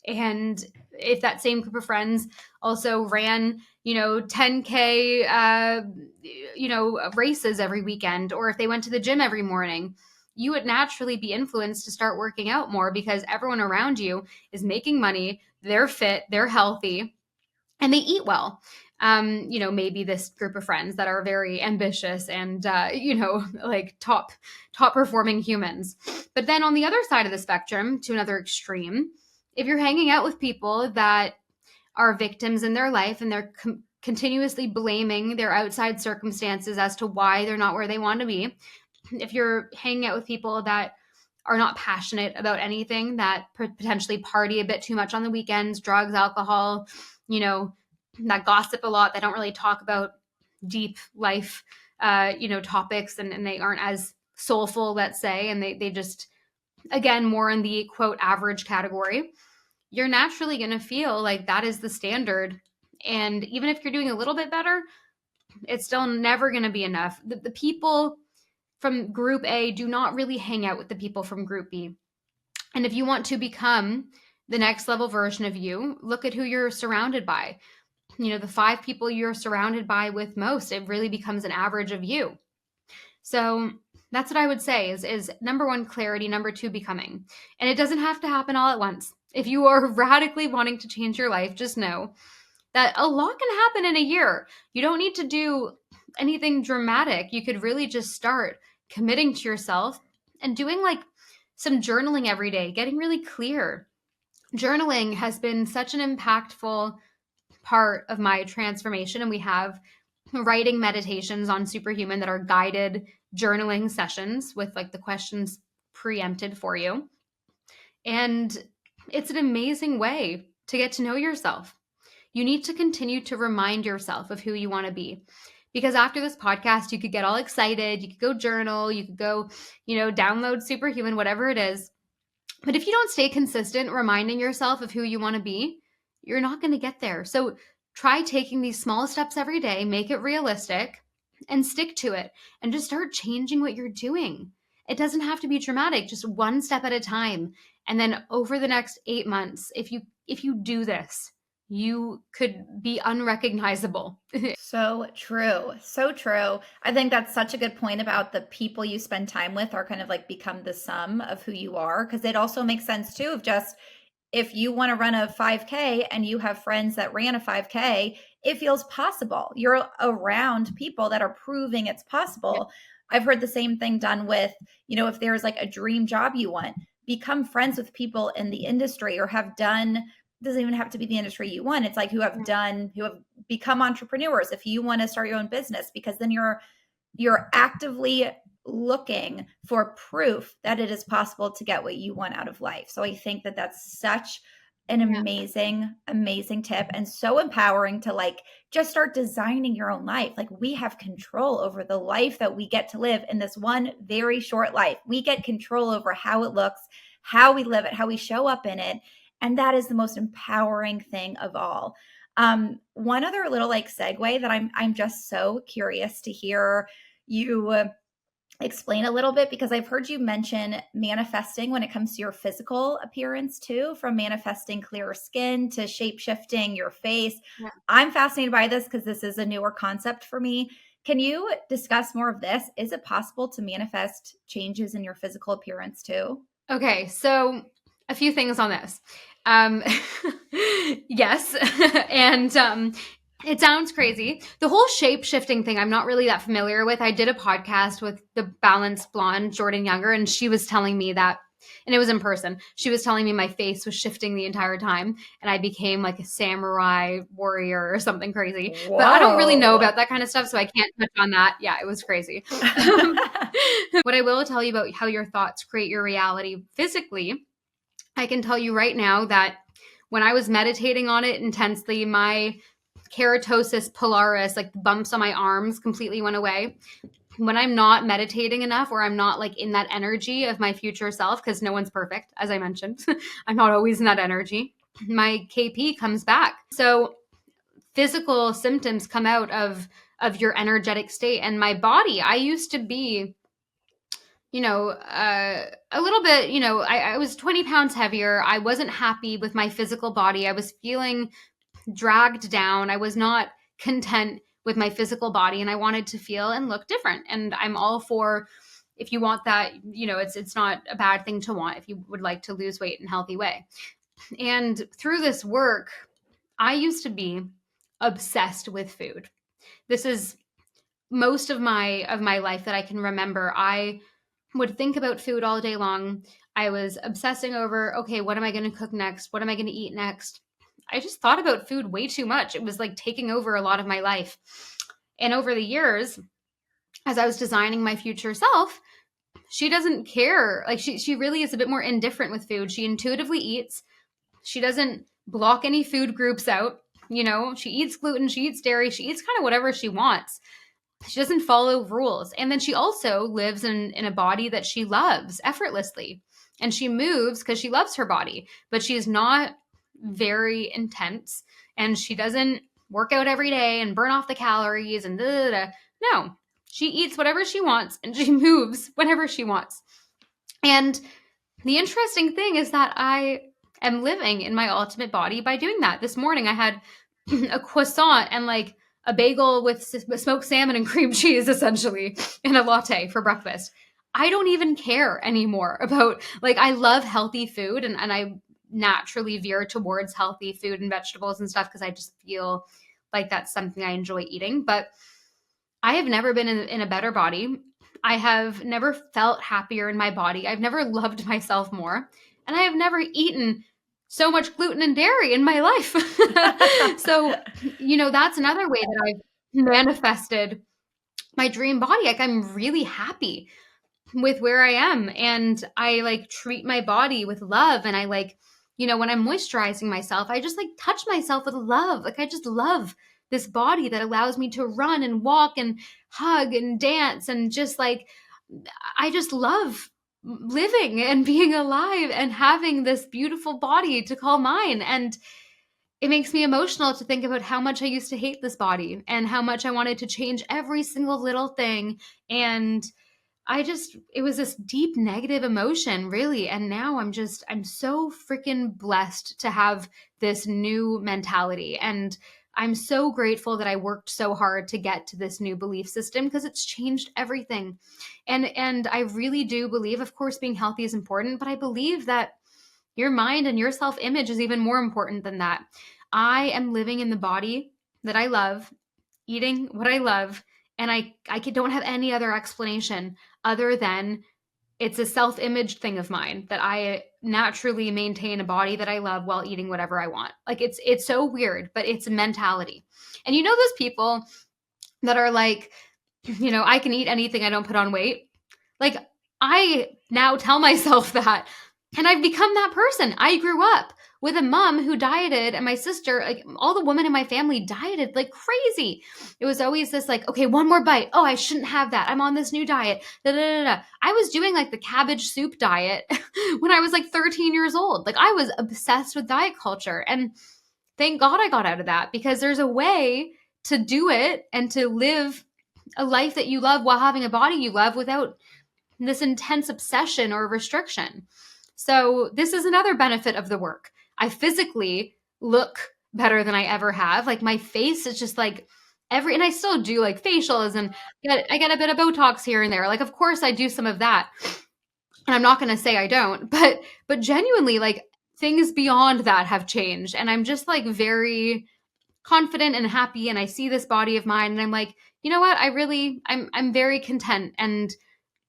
And if that same group of friends also ran, 10K, races every weekend, or if they went to the gym every morning, you would naturally be influenced to start working out more because everyone around you is making money, they're fit, they're healthy, and they eat well. Maybe this group of friends that are very ambitious and, like top performing humans. But then on the other side of the spectrum, to another extreme, if you're hanging out with people that are victims in their life and they're continuously blaming their outside circumstances as to why they're not where they want to be, if you're hanging out with people that are not passionate about anything, that potentially party a bit too much on the weekends, drugs, alcohol, that gossip a lot, that don't really talk about deep life, topics, and they aren't as soulful, let's say, and they just, again, more in the quote average category, you're naturally going to feel like that is the standard. And even if you're doing a little bit better, it's still never going to be enough. The people from group A do not really hang out with the people from group B. And if you want to become the next level version of you, look at who you're surrounded by. The 5 people you're surrounded by with most, it really becomes an average of you. So that's what I would say is number 1, clarity, number 2, becoming. And it doesn't have to happen all at once. If you are radically wanting to change your life, just know that a lot can happen in a year. You don't need to do anything dramatic. You could really just start committing to yourself and doing like some journaling every day, getting really clear. Journaling has been such an impactful part of my transformation, and we have writing meditations on Superhuman that are guided journaling sessions with like the questions preempted for you. And it's an amazing way to get to know yourself. You need to continue to remind yourself of who you want to be. Because after this podcast, you could get all excited, you could go journal, you could go, download Superhuman, whatever it is. But if you don't stay consistent reminding yourself of who you want to be, you're not going to get there. So try taking these small steps every day, make it realistic, and stick to it. And just start changing what you're doing. It doesn't have to be dramatic, just one step at a time. And then over the next 8 months, if you do this, you could be unrecognizable. So true. So true. I think that's such a good point about the people you spend time with are kind of like become the sum of who you are. Because it also makes sense too of just if you want to run a 5K and you have friends that ran a 5K, it feels possible. You're around people that are proving it's possible. Yeah. I've heard the same thing done with, if there's like a dream job you want, become friends with people in the industry or have done, doesn't even have to be the industry you want. It's like who have become entrepreneurs. If you want to start your own business, because then you're actively looking for proof that it is possible to get what you want out of life. So I think that that's such an amazing tip and so empowering to like just start designing your own life. Like we have control over the life that we get to live in this one very short life. We get control over how it looks, how we live it, how we show up in it. And that is the most empowering thing of all. One other little like segue that I'm just so curious to hear you explain a little bit, because I've heard you mention manifesting when it comes to your physical appearance too, from manifesting clearer skin to shape shifting your face. Yeah. I'm fascinated by this because this is a newer concept for me. Can you discuss more of this? Is it possible to manifest changes in your physical appearance too? Okay, so a few things on this. Yes. And it sounds crazy. The whole shape shifting thing, I'm not really that familiar with. I did a podcast with the balanced blonde Jordan Younger, and she was telling me that, and it was in person. She was telling me my face was shifting the entire time, and I became like a samurai warrior or something crazy. Whoa. But I don't really know about that kind of stuff, so I can't touch on that. Yeah, it was crazy. What I will tell you about how your thoughts create your reality physically I can tell you right now that when I was meditating on it intensely, my keratosis pilaris, like the bumps on my arms, completely went away. When I'm not meditating enough, or I'm not like in that energy of my future self, because no one's perfect, as I mentioned, I'm not always in that energy, my KP comes back. So physical symptoms come out of your energetic state. And my body, I used to be, a little bit, I was 20 pounds heavier. I wasn't happy with my physical body. I was feeling dragged down. I was not content with my physical body, and I wanted to feel and look different. And I'm all for, if you want that, it's not a bad thing to want if you would like to lose weight in a healthy way. And through this work, I used to be obsessed with food. This is most of my life that I can remember. I would think about food all day long. I was obsessing over, okay, what am I going to cook next? What am I going to eat next? I just thought about food way too much. It was like taking over a lot of my life. And over the years, as I was designing my future self, she doesn't care. Like she really is a bit more indifferent with food. She intuitively eats. She doesn't block any food groups out. She eats gluten, she eats dairy, she eats kind of whatever she wants. She doesn't follow rules. And then she also lives in a body that she loves effortlessly. And she moves because she loves her body, but she's not very intense. And she doesn't work out every day and burn off the calories and da, da, da. No, she eats whatever she wants and she moves whenever she wants. And the interesting thing is that I am living in my ultimate body by doing that. This morning I had a croissant and like a bagel with smoked salmon and cream cheese, essentially, in a latte for breakfast. I don't even care anymore about, like, I love healthy food, and I naturally veer towards healthy food and vegetables and stuff because I just feel like that's something I enjoy eating. But I have never been in a better body. I have never felt happier in my body. I've never loved myself more. And I have never eaten so much gluten and dairy in my life. So, that's another way that I've manifested my dream body. Like, I'm really happy with where I am, and I like treat my body with love. And I like, when I'm moisturizing myself, I just like touch myself with love. Like, I just love this body that allows me to run and walk and hug and dance, and just like, I just love living and being alive and having this beautiful body to call mine. And it makes me emotional to think about how much I used to hate this body and how much I wanted to change every single little thing. And it was this deep negative emotion, really. And now I'm so freaking blessed to have this new mentality. And I'm so grateful that I worked so hard to get to this new belief system, because it's changed everything. And I really do believe, of course, being healthy is important, but I believe that your mind and your self-image is even more important than that. I am living in the body that I love, eating what I love, and I don't have any other explanation other than it's a self-image thing of mine that I naturally maintain a body that I love while eating whatever I want. Like, it's so weird, but it's a mentality. And those people that are like, I can eat anything, I don't put on weight. Like, I now tell myself that, and I've become that person. I grew up with a mom who dieted, and my sister, like all the women in my family, dieted like crazy. It was always this like, okay, one more bite. Oh, I shouldn't have that. I'm on this new diet. Da, da, da, da. I was doing like the cabbage soup diet when I was like 13 years old. Like, I was obsessed with diet culture. And thank God I got out of that, because there's a way to do it and to live a life that you love while having a body you love without this intense obsession or restriction. So this is another benefit of the work. I physically look better than I ever have. Like, my face is just like and I still do like facials, and I get a bit of Botox here and there. Like, of course I do some of that. And I'm not going to say I don't, but genuinely, like, things beyond that have changed. And I'm just like very confident and happy. And I see this body of mine and I'm like, you know what? I'm very content, and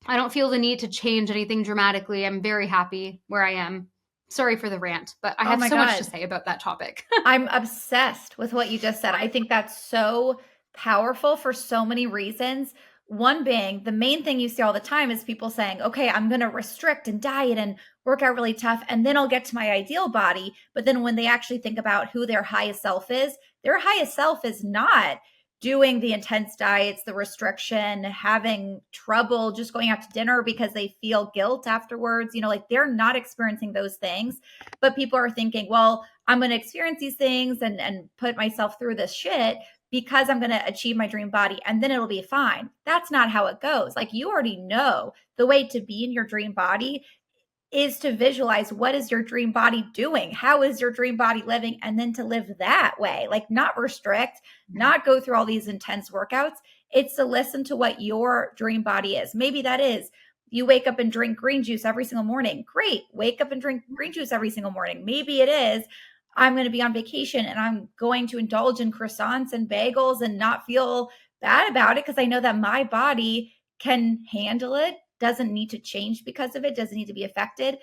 I don't feel the need to change anything dramatically. I'm very happy where I am. Sorry for the rant, but I have so much to say about that topic. I'm obsessed with what you just said. I think that's so powerful for so many reasons. One being the main thing you see all the time is people saying, okay, I'm going to restrict and diet and work out really tough, and then I'll get to my ideal body. But then when they actually think about who their highest self is, their highest self is not doing the intense diets, the restriction, having trouble just going out to dinner because they feel guilt afterwards. Like they're not experiencing those things. But people are thinking, well, I'm going to experience these things and put myself through this shit because I'm going to achieve my dream body and then it'll be fine. That's not how it goes. Like you already know the way to be in your dream body is to visualize what is your dream body doing? How is your dream body living? And then to live that way, like not restrict, not go through all these intense workouts. It's to listen to what your dream body is. Maybe that is you wake up and drink green juice every single morning. Great. Wake up and drink green juice every single morning. Maybe it is I'm going to be on vacation and I'm going to indulge in croissants and bagels and not feel bad about it because I know that my body can handle it, doesn't need to change because of it, doesn't need to be affected.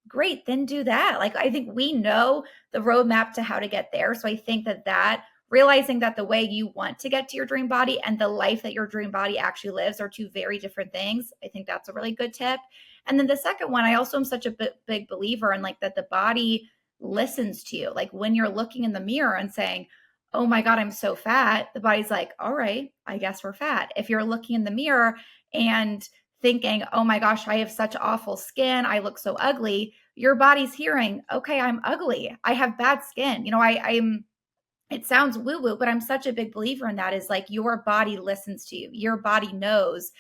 Great, then do that. Like I think we know the roadmap to how to get there. So I think that realizing that the way you want to get to your dream body and the life that your dream body actually lives are two very different things. I think that's a really good tip. And then the second one, I also am such a big believer in like that the body listens to you. Like when you're looking in the mirror and saying, oh my God, I'm so fat, the body's like, all right, I guess we're fat. If you're looking in the mirror and thinking, oh my gosh, I have such awful skin, I look so ugly, your body's hearing, okay, I'm ugly, I have bad skin. I'm it sounds woo woo, but I'm such a big believer in that is like your body listens to you. Your body knows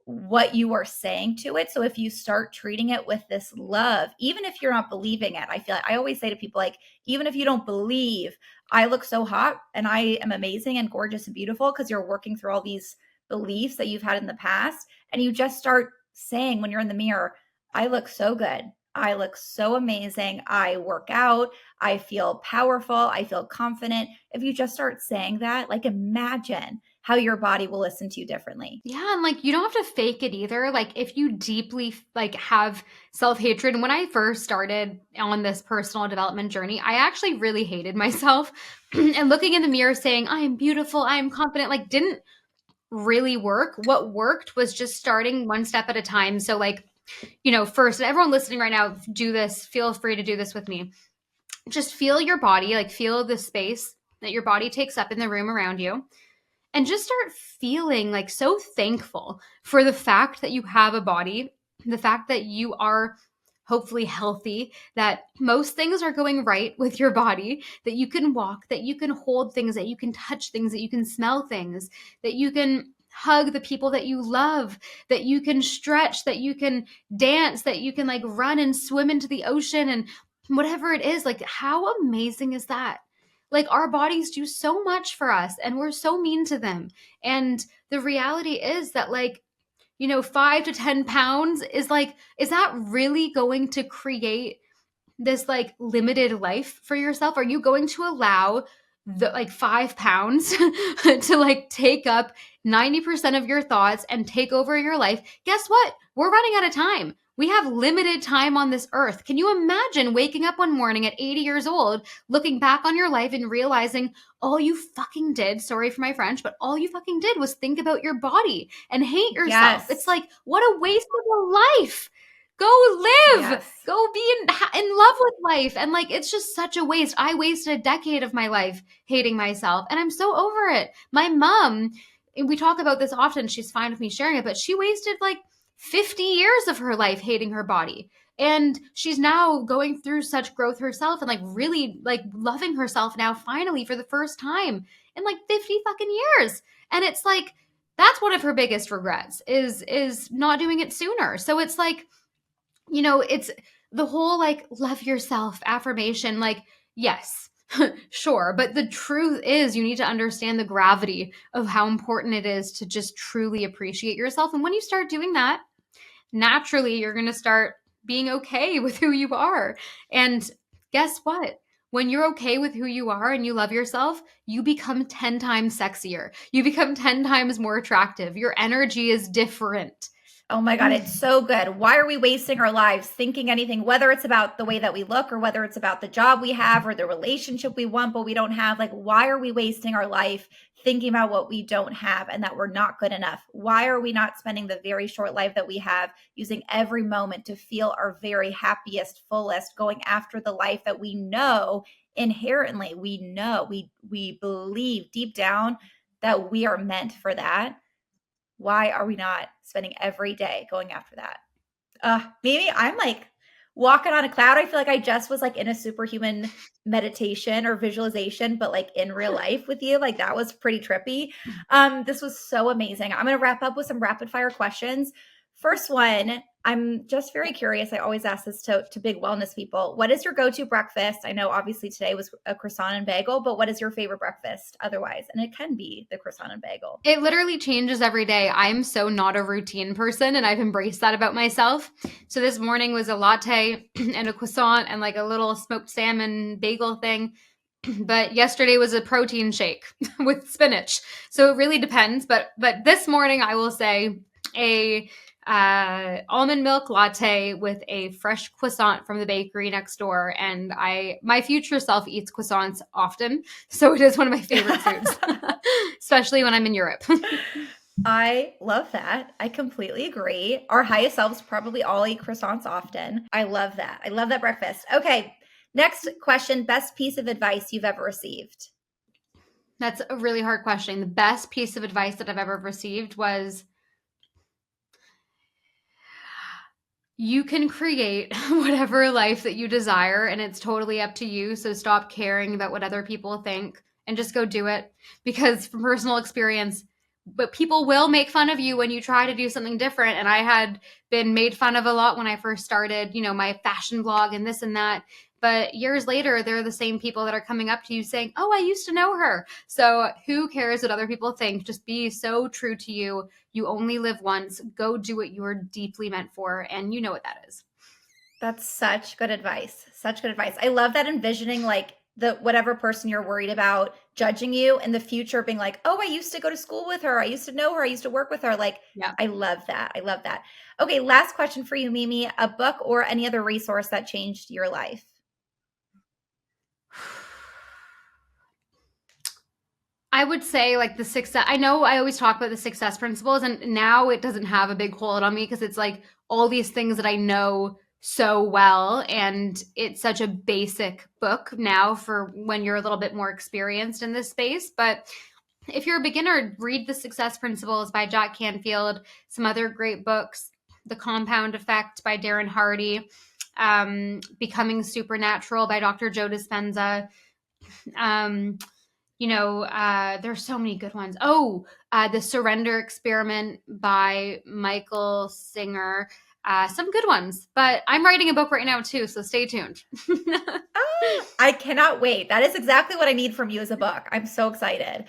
what you are saying to it. So if you start treating it with this love, even if you're not believing it, I feel like I always say to people, like, even if you don't believe I look so hot and I am amazing and gorgeous and beautiful, because you're working through all these beliefs that you've had in the past, and you just start saying when you're in the mirror, I look so good. I look so amazing. I work out. I feel powerful. I feel confident. If you just start saying that, like imagine how your body will listen to you differently. Yeah, and like you don't have to fake it either. Like if you deeply like have self-hatred, and when I first started on this personal development journey, I actually really hated myself. And looking in the mirror saying, I am beautiful, I am confident, like didn't really work. What worked was just starting one step at a time. So like, first, and everyone listening right now, do this, feel free to do this with me. Just feel your body, like feel the space that your body takes up in the room around you. And just start feeling like so thankful for the fact that you have a body, the fact that you are hopefully healthy, that most things are going right with your body, that you can walk, that you can hold things, that you can touch things, that you can smell things, that you can hug the people that you love, that you can stretch, that you can dance, that you can like run and swim into the ocean and whatever it is. Like, how amazing is that? Like, our bodies do so much for us and we're so mean to them. And the reality is that, like, 5 to 10 pounds is that really going to create this like limited life for yourself? Are you going to allow the like 5 pounds to like take up 90% of your thoughts and take over your life? Guess what? We're running out of time. We have limited time on this earth. Can you imagine waking up one morning at 80 years old, looking back on your life and realizing all you fucking did, sorry for my French, but all you fucking did was think about your body and hate yourself. Yes. It's like, what a waste of a life. Go live. Yes. Go be in love with life. And like, it's just such a waste. I wasted a decade of my life hating myself and I'm so over it. My mom, and we talk about this often, she's fine with me sharing it, but she wasted like 50 years of her life hating her body. And she's now going through such growth herself and like really like loving herself now finally for the first time in like 50 fucking years. And it's like, that's one of her biggest regrets is not doing it sooner. So it's like, it's the whole like love yourself affirmation. Like, yes, sure. But the truth is you need to understand the gravity of how important it is to just truly appreciate yourself. And when you start doing that, naturally you're going to start being okay with who you are. And guess what? When you're okay with who you are and you love yourself, you become 10 times sexier. You become 10 times more attractive. Your energy is different. Oh my God, it's so good. Why are we wasting our lives thinking anything, whether it's about the way that we look or whether it's about the job we have or the relationship we want, but we don't have? Like, why are we wasting our life thinking about what we don't have and that we're not good enough? Why are we not spending the very short life that we have using every moment to feel our very happiest, fullest, going after the life that we know inherently, we believe deep down that we are meant for that? Why are we not spending every day going after that? Maybe I'm like walking on a cloud. I feel like I just was like in a superhuman meditation or visualization, but like in real life with you. Like that was pretty trippy. This was so amazing. I'm going to wrap up with some rapid fire questions. First one, I'm just very curious. I always ask this to big wellness people. What is your go-to breakfast? I know obviously today was a croissant and bagel, but what is your favorite breakfast otherwise? And it can be the croissant and bagel. It literally changes every day. I'm so not a routine person, and I've embraced that about myself. So this morning was a latte and a croissant and like a little smoked salmon bagel thing. But yesterday was a protein shake with spinach. So it really depends. But this morning I will say a almond milk latte with a fresh croissant from the bakery next door. And my future self eats croissants often. So it is one of my favorite foods, especially when I'm in Europe. I love that. I completely agree. Our highest selves probably all eat croissants often. I love that. I love that breakfast. Okay. Next question. Best piece of advice you've ever received? That's a really hard question. The best piece of advice that I've ever received was, you can create whatever life that you desire, and it's totally up to you. So stop caring about what other people think and just go do it. Because from personal experience, but people will make fun of you when you try to do something different. And I had been made fun of a lot when I first started, my fashion blog and this and that. But years later, they're the same people that are coming up to you saying, oh, I used to know her. So who cares what other people think? Just be so true to you. You only live once. Go do what you are deeply meant for. And you know what that is. That's such good advice. Such good advice. I love that envisioning like the whatever person you're worried about judging you in the future being like, oh, I used to go to school with her. I used to know her. I used to work with her. Like, Yeah. I love that. I love that. Okay. Last question for you, Mimi. A book or any other resource that changed your life? I would say like the success. I know I always talk about the success principles, and now it doesn't have a big hold on me because it's like all these things that I know so well. And it's such a basic book now for when you're a little bit more experienced in this space. But if you're a beginner, read The Success Principles by Jack Canfield, some other great books, The Compound Effect by Darren Hardy, Becoming Supernatural by Dr. Joe Dispenza. There's so many good ones. The Surrender Experiment by Michael Singer. Some good ones, but I'm writing a book right now too, so stay tuned. I cannot wait. That is exactly what I need from you as a book. I'm so excited.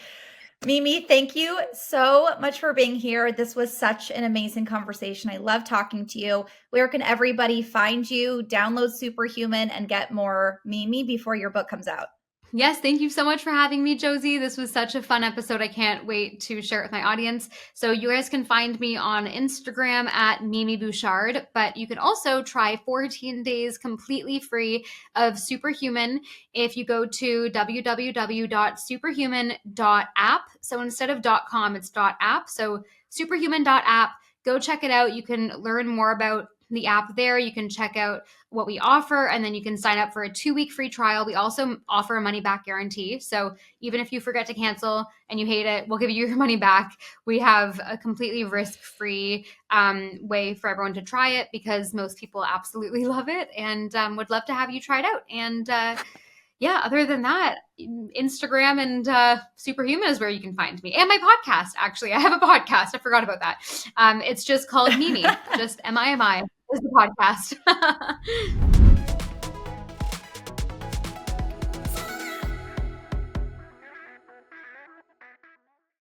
Mimi, thank you so much for being here. This was such an amazing conversation. I love talking to you. Where can everybody find you, download Superhuman, and get more Mimi before your book comes out? Yes, thank you so much for having me, Josie. This was such a fun episode. I can't wait to share it with my audience. So you guys can find me on Instagram at Mimi Bouchard, but you can also try 14 days completely free of Superhuman if you go to www.superhuman.app. So instead of .com, it's .app. So superhuman.app. Go check it out. You can learn more about the app there. You can check out what we offer, and then you can sign up for a 2-week free trial. We also offer a money back guarantee. So even if you forget to cancel and you hate it, we'll give you your money back. We have a completely risk-free way for everyone to try it because most people absolutely love it and would love to have you try it out. And other than that, Instagram and Superhuman is where you can find me. And my podcast, actually. I have a podcast. I forgot about that. It's just called Mimi, just Mimi is the podcast.